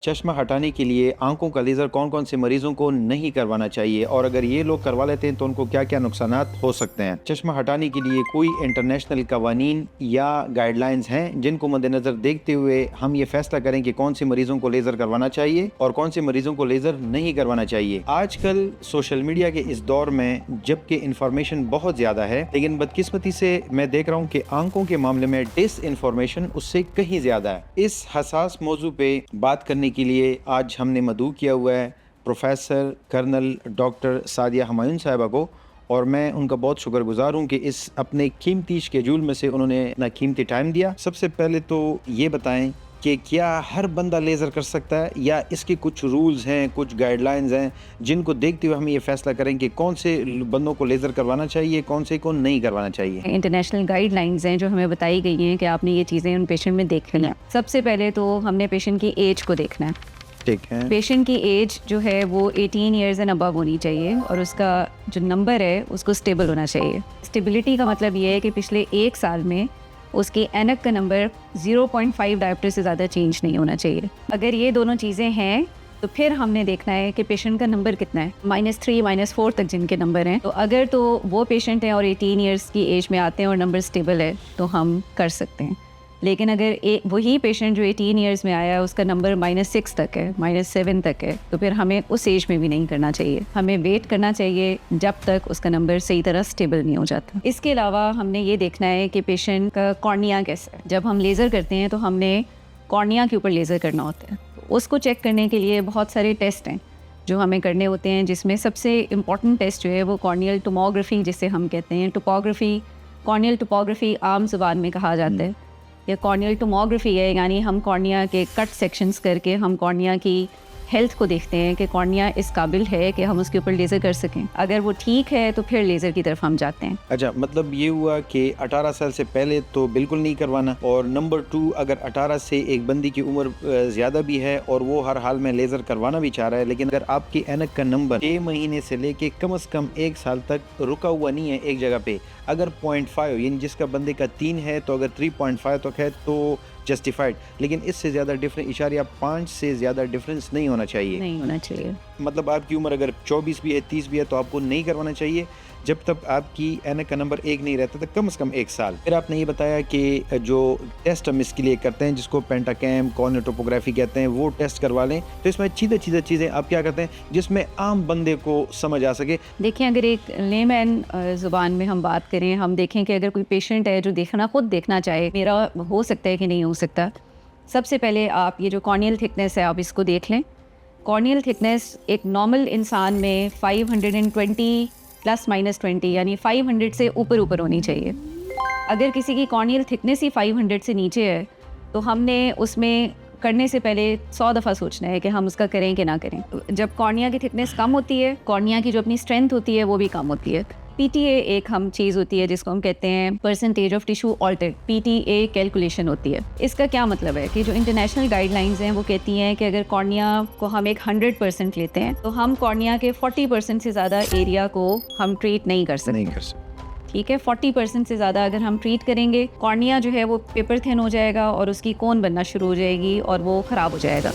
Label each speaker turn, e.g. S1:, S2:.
S1: चश्मा हटाने के लिए आंखों का लेज़र कौन कौन से मरीजों को नहीं करवाना चाहिए और अगर ये लोग करवा लेते हैं तो उनको क्या क्या नुकसानात हो सकते हैं। चश्मा हटाने के लिए कोई इंटरनेशनल कवानीन या गाइडलाइंस हैं जिनको मद्देनज़र देखते हुए हम ये फैसला करें कि कौन से मरीजों को लेज़र करवाना चाहिए और कौन से मरीजों को लेज़र नहीं करवाना चाहिए। आजकल सोशल मीडिया के इस दौर में जबकि इंफॉर्मेशन बहुत ज़्यादा है, लेकिन बदकिस्मती से मैं देख रहा हूँ कि आंखों के मामले में डिस इंफॉर्मेशन उससे कहीं ज़्यादा है। इस हसास मौजू पे बात करने के लिए आज हमने मदऊ किया हुआ है professor colonel doctor Sadia Humayun Sahiba को, और मैं उनका बहुत शुक्रगुजार हूँ कि इस अपने कीमती शेड्यूल में से उन्होंने अपना कीमती टाइम दिया। सबसे पहले तो ये बताएं कि क्या हर बंदा लेज़र कर सकता है या इसके कुछ रूल्स हैं, कुछ गाइडलाइंस हैं जिनको देखते हुए हम ये फैसला करें कि कौन से बंदों को लेज़र करवाना चाहिए, कौन से को नहीं करवाना चाहिए।
S2: इंटरनेशनल गाइडलाइंस हैं जो हमें बताई गई हैं कि आपने ये चीज़ें उन पेशेंट में देखनी है। सबसे पहले तो हमने पेशेंट की एज को देखना है।
S1: ठीक है।
S2: पेशेंट की एज जो है वो 18 ईयर्स एंड अबव होनी चाहिए और उसका जो नंबर है उसको स्टेबल होना चाहिए। स्टेबिलिटी का मतलब ये है कि पिछले 1 साल में उसकी एनक का नंबर 0.5 डायोप्टर से ज़्यादा चेंज नहीं होना चाहिए। अगर ये दोनों चीज़ें हैं तो फिर हमने देखना है कि पेशेंट का नंबर कितना है, -3 -4 तक जिनके नंबर हैं। तो अगर तो वो पेशेंट हैं और 18 ईयर्स की एज में आते हैं और नंबर स्टेबल है तो हम कर सकते हैं। लेकिन अगर वही पेशेंट जो 18 ईयर्स में आया है उसका नंबर -6 तक है, -7 तक है, तो फिर हमें उस एज में भी नहीं करना चाहिए। हमें वेट करना चाहिए जब तक उसका नंबर सही तरह स्टेबल नहीं हो जाता। इसके अलावा हमने ये देखना है कि पेशेंट का कॉर्निया कैसा है। जब हम लेज़र करते हैं तो हमने कॉर्निया के ऊपर लेज़र करना होता है। तो उसको चेक करने के लिए बहुत सारे टेस्ट हैं जो हमें करने होते हैं, जिसमें सबसे इम्पॉर्टेंट टेस्ट जो है वो कॉर्नियल टोमोग्राफी जिसे हम कहते हैं। टोपोग्राफी, कॉर्नियल टोपोग्राफी आम ज़ुबान में कहा जाता है, या कॉर्नियल टोमोग्राफी है, यानी हम कॉर्निया के कट सेक्शंस करके हम कॉर्निया की हेल्थ को देखते हैं कि कॉर्निया इस काबिल है कि हम उसके ऊपर लेज़र कर सकें। अगर वो ठीक है तो फिर लेज़र की तरफ हम जाते हैं।
S1: अच्छा, मतलब ये हुआ कि 18 साल से पहले तो बिल्कुल नहीं करवाना, और नंबर 2 अगर 18 से एक बंदी की उम्र ज़्यादा भी है और वो हर हाल में लेज़र करवाना भी चाह रहा है, लेकिन अगर आपकी ऐनक का नंबर 6 महीने से लेके कम से कम 1 साल तक रुका हुआ नहीं है एक जगह पे, अगर 0.5 यानी जिसका बंदे का 3 है तो अगर 3.5 तक है तो जस्टिफाइड, लेकिन इससे ज़्यादा डिफरेंस इशारिया 5 से ज़्यादा डिफरेंस नहीं होना चाहिए। मतलब आपकी उम्र अगर 24 भी है, 30 भी है तो आपको नहीं करवाना चाहिए जब तक आपकी ऐनक का नंबर 1 नहीं रहता, तक कम से कम 1 साल। फिर आपने ये बताया कि जो टेस्ट हम इसके लिए करते हैं जिसको पेंटाकैम कॉर्नियल टोपोग्राफी कहते हैं, वो टेस्ट करवा लें। तो इसमें सीधे चीज़ें आप क्या करते हैं जिसमें आम बंदे को समझ आ सके।
S2: देखिए, अगर एक लेमैन ज़ुबान में हम बात करें, हम देखें कि अगर कोई पेशेंट है जो खुद देखना चाहे मेरा हो सकता है कि नहीं हो सकता, सबसे पहले आप ये जो कॉर्नियल थिकनेस है आप इसको देख लें। कॉर्नियल थिकनेस एक नॉर्मल इंसान में 520 +- 20 यानी 500 से ऊपर होनी चाहिए। अगर किसी की कॉर्नियल थिकनेस ही 500 से नीचे है तो हमने उसमें करने से पहले 100 दफ़ा सोचना है कि हम उसका करें कि ना करें। जब कॉर्निया की थिकनेस कम होती है, कॉर्निया की जो अपनी स्ट्रेंथ होती है वो भी कम होती है। PTA एक हम चीज़ होती है जिसको हम कहते हैं percentage of tissue altered, PTA calculation होती है। इसका क्या मतलब है कि जो इंटरनेशनल गाइडलाइंस हैं वो कहती हैं कि अगर कॉर्निया को हम एक 100% लेते हैं तो हम कॉर्निया के 40% से ज़्यादा एरिया को हम ट्रीट नहीं कर सकते। ठीक है, 40% से ज़्यादा अगर हम ट्रीट करेंगे, कॉर्निया जो है वो पेपर थिन हो जाएगा और उसकी कोन बनना शुरू हो जाएगी और वो ख़राब हो जाएगा।